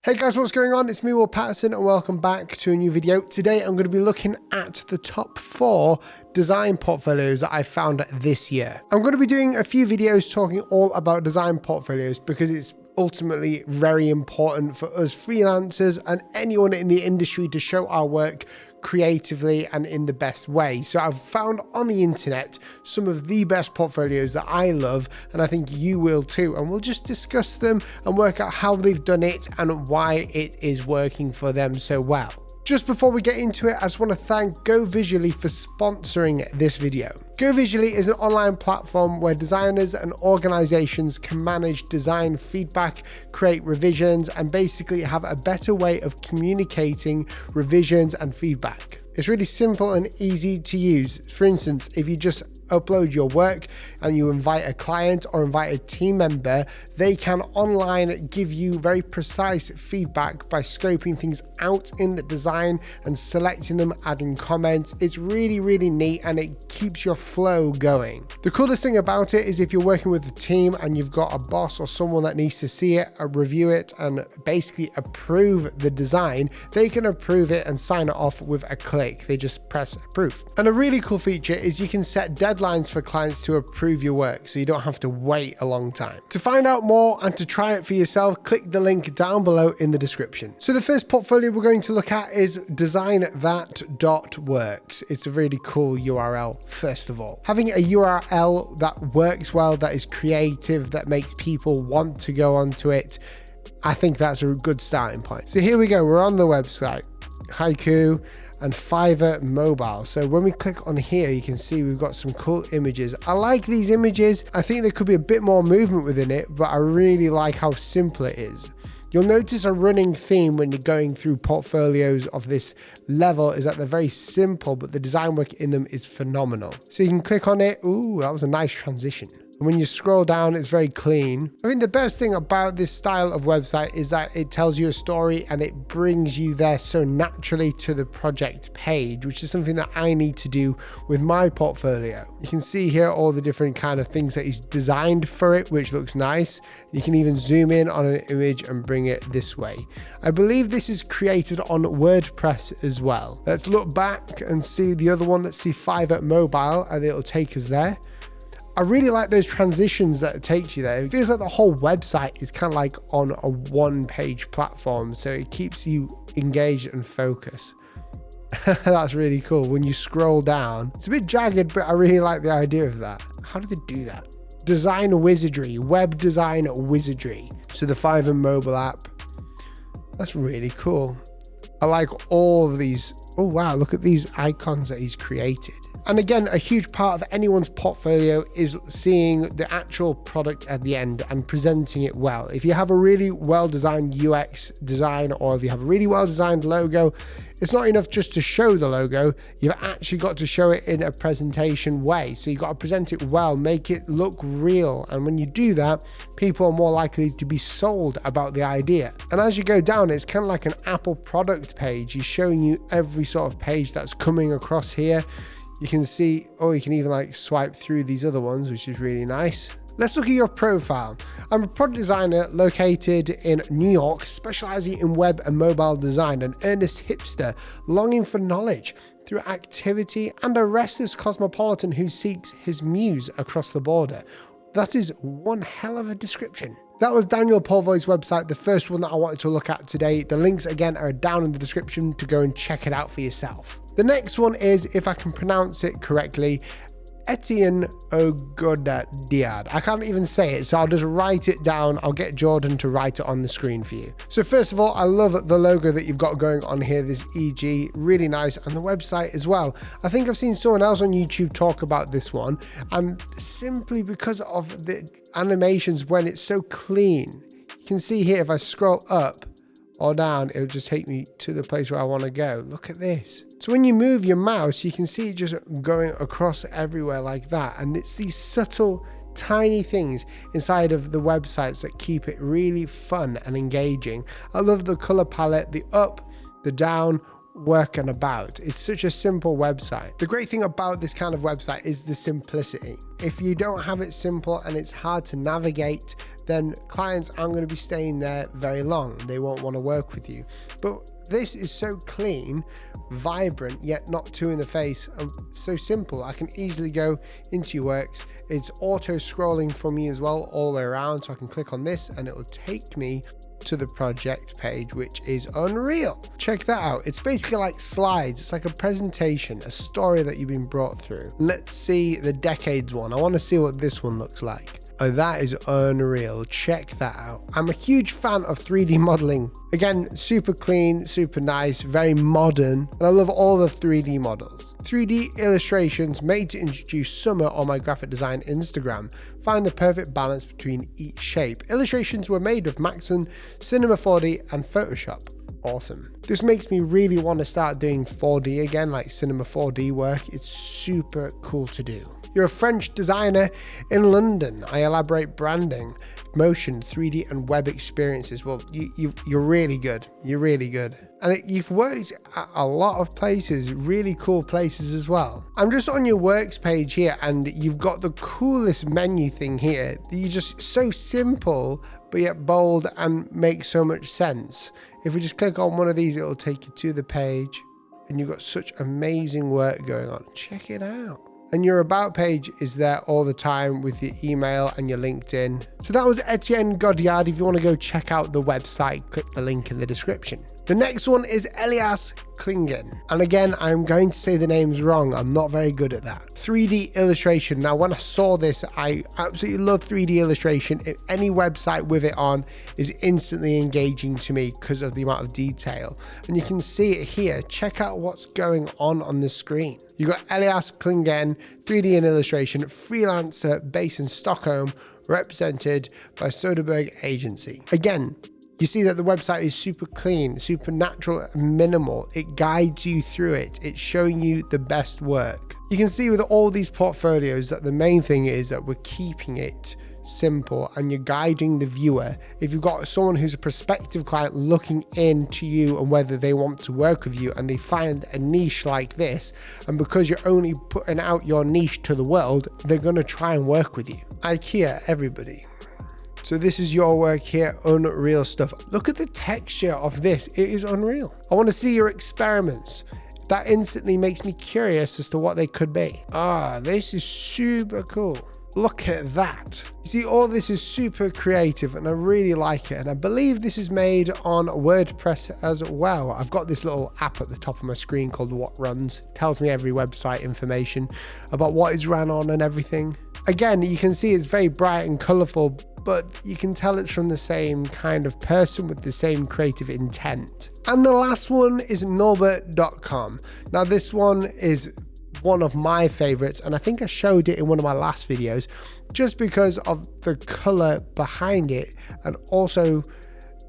Hey guys, what's going on? It's me, Paterson, and welcome back to a new video. Today I'm going to be looking at the top 4 design portfolios that I found this year. I'm going to be doing a few videos talking all about design portfolios because it's ultimately very important for us freelancers and anyone in the industry to show our work creatively and in the best way. So I've found on the internet some of the best portfolios that I love, and I think you will too, and we'll just discuss them and work out how they've done it and why it is working for them so well. Just before we get into it, I just want to thank Go Visually for sponsoring this video. Go Visually is an online platform where designers and organizations can manage design feedback, create revisions, and basically have a better way of communicating revisions and feedback. It's really simple and easy to use. For instance, if you just upload your work and you invite a client or invite a team member, they can online give you very precise feedback by scoping things out in the design and selecting them, adding comments. It's really, really neat and it keeps your flow going. The coolest thing about it is if you're working with a team and you've got a boss or someone that needs to see it, review it, and basically approve the design, they can approve it and sign it off with a click. They just press approve. And a really cool feature is you can set deadlines for clients to approve your work, so you don't have to wait a long time. To find out more and to try it for yourself, click the link down below in the description. So the first portfolio we're going to look at is designthat.works. It's a really cool URL, first of all. Having a URL that works well, that is creative, that makes people want to go onto it, I think that's a good starting point. So here we go, we're on the website, Haiku and Fiverr Mobile. So when we click on here, you can see we've got some cool images. I like these images. I think there could be a bit more movement within it, but I really like how simple it is. You'll notice a running theme when you're going through portfolios of this level is that they're very simple, but the design work in them is phenomenal. So you can click on it. Ooh, that was a nice transition. And when you scroll down, it's very clean. I think the best thing about this style of website is that it tells you a story and it brings you there so naturally to the project page, which is something that I need to do with my portfolio. You can see here all the different kind of things that he's designed for it, which looks nice. You can even zoom in on an image and bring it this way. I believe this is created on WordPress as well. Let's look back and see the other one. Let's see Fiverr Mobile, and it'll take us there. I really like those transitions that it takes you there. It feels like the whole website is kind of like on a one-page platform, so it keeps you engaged and focused. That's really cool. When you scroll down, it's a bit jagged, but I really like the idea of that. How do they do that? Design wizardry, web design wizardry. So the Fiverr mobile app, that's really cool. I like all of these. Oh wow, look at these icons that he's created. And again, a huge part of anyone's portfolio is seeing the actual product at the end and presenting it well. If you have a really well-designed UX design, or if you have a really well-designed logo, it's not enough just to show the logo. You've actually got to show it in a presentation way. So you've got to present it well, make it look real. And when you do that, people are more likely to be sold about the idea. And as you go down, it's kind of like an Apple product page. He's showing you every sort of page that's coming across here. You can see, or you can even like swipe through these other ones, which is really nice. Let's look at your profile. I'm a product designer located in New York, specializing in web and mobile design, an earnest hipster longing for knowledge through activity, and a restless cosmopolitan who seeks his muse across the border. That is one hell of a description. That was Daniel Polvoy's website, the first one that I wanted to look at today. The links again are down in the description to go and check it out for yourself. The next one is, if I can pronounce it correctly, Etienne Ogodadiad. I can't even say it, so I'll just write it down. I'll get Jordan to write it on the screen for you. So first of all, I love the logo that you've got going on here, this EG, really nice, and the website as well. I think I've seen someone else on YouTube talk about this one, and simply because of the animations when it's so clean. You can see here, if I scroll up or down, it'll just take me to the place where I want to go. Look at this. So when you move your mouse, you can see it just going across everywhere like that. And it's these subtle, tiny things inside of the websites that keep it really fun and engaging. I love the color palette, the up, the down, work and about. It's such a simple website. The great thing about this kind of website is the simplicity. If you don't have it simple and it's hard to navigate, then clients aren't going to be staying there very long. They won't want to work with you. But this is so clean, vibrant, yet not too in the face, and so simple. I can easily go into your works. It's auto scrolling for me as well, all the way around, so I can click on this and it will take me to the project page, which is unreal. Check that out. It's basically like slides. It's like a presentation, a story that you've been brought through. Let's see the decades one. I want to see what this one looks like. Oh, that is unreal. Check that out. I'm a huge fan of 3D modeling. Again, super clean, super nice, very modern, and I love all the 3D models. 3D illustrations made to introduce summer on my graphic design Instagram. Find the perfect balance between each shape. Illustrations were made with Maxon, Cinema 4D, and Photoshop. Awesome. This makes me really want to start doing 4D again, like Cinema 4D work. It's super cool to do. You're a French designer in London. I elaborate branding, motion, 3D and web experiences. Well, you're really good. You're really good. And you've worked at a lot of places, really cool places as well. I'm just on your works page here and you've got the coolest menu thing here. You're just so simple, but yet bold and makes so much sense. If we just click on one of these, it'll take you to the page and you've got such amazing work going on. Check it out. And your about page is there all the time with your email and your LinkedIn. So that was Etienne Godiard. If you want to go check out the website, click the link in the description. The next one is Elias Klingon. And again, I'm going to say the names wrong. I'm not very good at that. 3D illustration. Now, when I saw this, I absolutely love 3D illustration. If any website with it on is instantly engaging to me because of the amount of detail. And you can see it here. Check out what's going on the screen. You've got Elias Klingon, 3D and illustration, freelancer based in Stockholm, represented by Soderbergh Agency. Again, you see that the website is super clean, super natural and minimal. It guides you through it. It's showing you the best work. You can see with all these portfolios that the main thing is that we're keeping it simple and you're guiding the viewer. If you've got someone who's a prospective client looking into you and whether they want to work with you and they find a niche like this, and because you're only putting out your niche to the world, they're going to try and work with you. IKEA, everybody. So this is your work here, unreal stuff. Look at the texture of this, it is unreal. I want to see your experiments. That instantly makes me curious as to what they could be. This is super cool. Look at that. You see, all this is super creative and I really like it. And I believe this is made on WordPress as well. I've got this little app at the top of my screen called What Runs. It tells me every website information about what it's ran on and everything. Again, you can see it's very bright and colorful, but you can tell it's from the same kind of person with the same creative intent. And the last one is Norbert.com. Now this one is one of my favorites, and I think I showed it in one of my last videos just because of the color behind it and also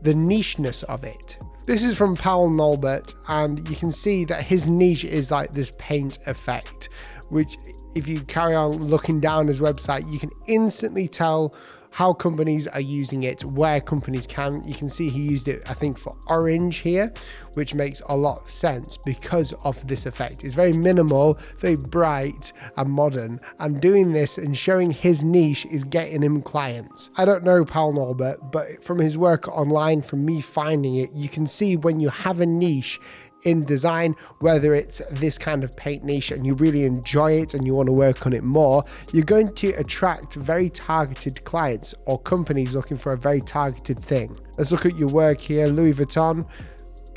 the nicheness of it. This is from Paul Norbert, and you can see that his niche is like this paint effect, which if you carry on looking down his website, you can instantly tell how companies are using it, where companies can. You can see he used it, I think, for orange here, which makes a lot of sense because of this effect. It's very minimal, very bright and modern, and doing this and showing his niche is getting him clients. I don't know Paul Norbert, but from his work online, from me finding it, you can see when you have a niche in design, whether it's this kind of paint niche and you really enjoy it and you want to work on it more, you're going to attract very targeted clients or companies looking for a very targeted thing. Let's look at your work here. Louis Vuitton,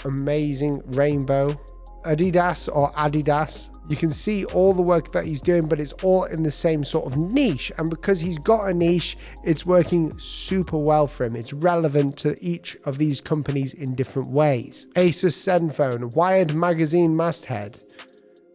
amazing rainbow. Adidas, you can see all the work that he's doing, but it's all in the same sort of niche. And because he's got a niche, it's working super well for him. It's relevant to each of these companies in different ways. Asus Zenfone, Wired magazine masthead.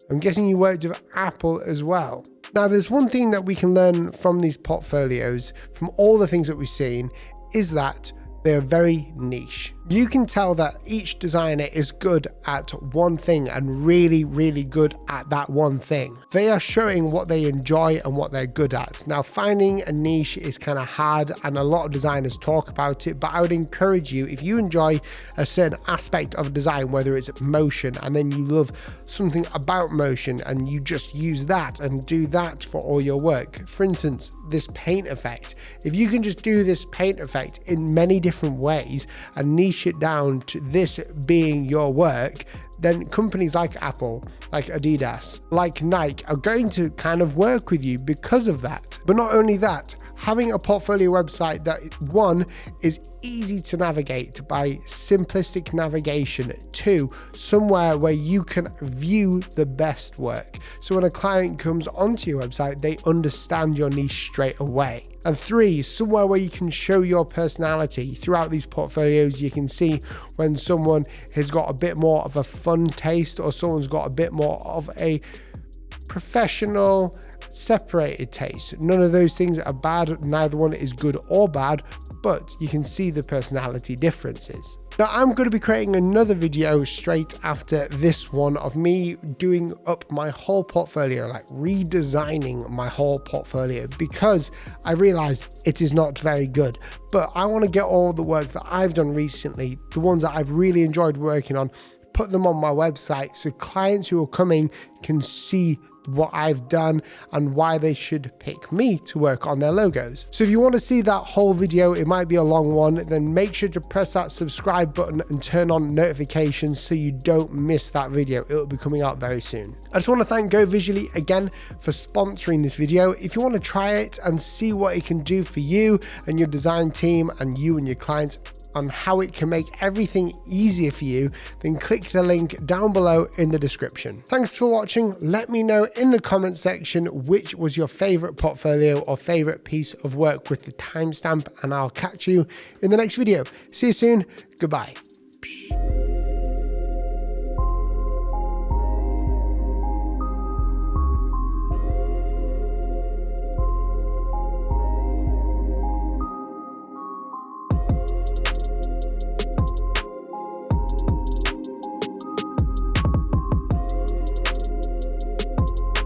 I'm guessing you worked with Apple as well. Now, there's one thing that we can learn from these portfolios, from all the things that we've seen, is that they are very niche. You can tell that each designer is good at one thing and really, really good at that one thing. They are showing what they enjoy and what they're good at. Now, finding a niche is kind of hard and a lot of designers talk about it, but I would encourage you, if you enjoy a certain aspect of design, whether it's motion, and then you love something about motion and you just use that and do that for all your work. For instance, this paint effect. If you can just do this paint effect in many different ways and niche it down to this being your work, then companies like Apple, like Adidas, like Nike are going to kind of work with you because of that. But not only that, having a portfolio website that, one, is easy to navigate by simplistic navigation, two, somewhere where you can view the best work. So when a client comes onto your website, they understand your niche straight away. And three, somewhere where you can show your personality. Throughout these portfolios, you can see when someone has got a bit more of a fun taste or someone's got a bit more of a professional, separated taste. None of those things are bad, neither one is good or bad, but you can see the personality differences. Now, I'm going to be creating another video straight after this one of me doing up my whole portfolio, like redesigning my whole portfolio, because I realized it is not very good. But I want to get all the work that I've done recently, the ones that I've really enjoyed working on, put them on my website so clients who are coming can see what I've done and why they should pick me to work on their logos. So if you want to see that whole video, it might be a long one, then make sure to press that subscribe button and turn on notifications so you don't miss that video. It'll be coming out very soon. I just want to thank Go Visually again for sponsoring this video. If you want to try it and see what it can do for you and your design team and you and your clients, on how it can make everything easier for you, then click the link down below in the description. Thanks for watching. Let me know in the comment section which was your favorite portfolio or favorite piece of work with the timestamp, and I'll catch you in the next video. See you soon. Goodbye.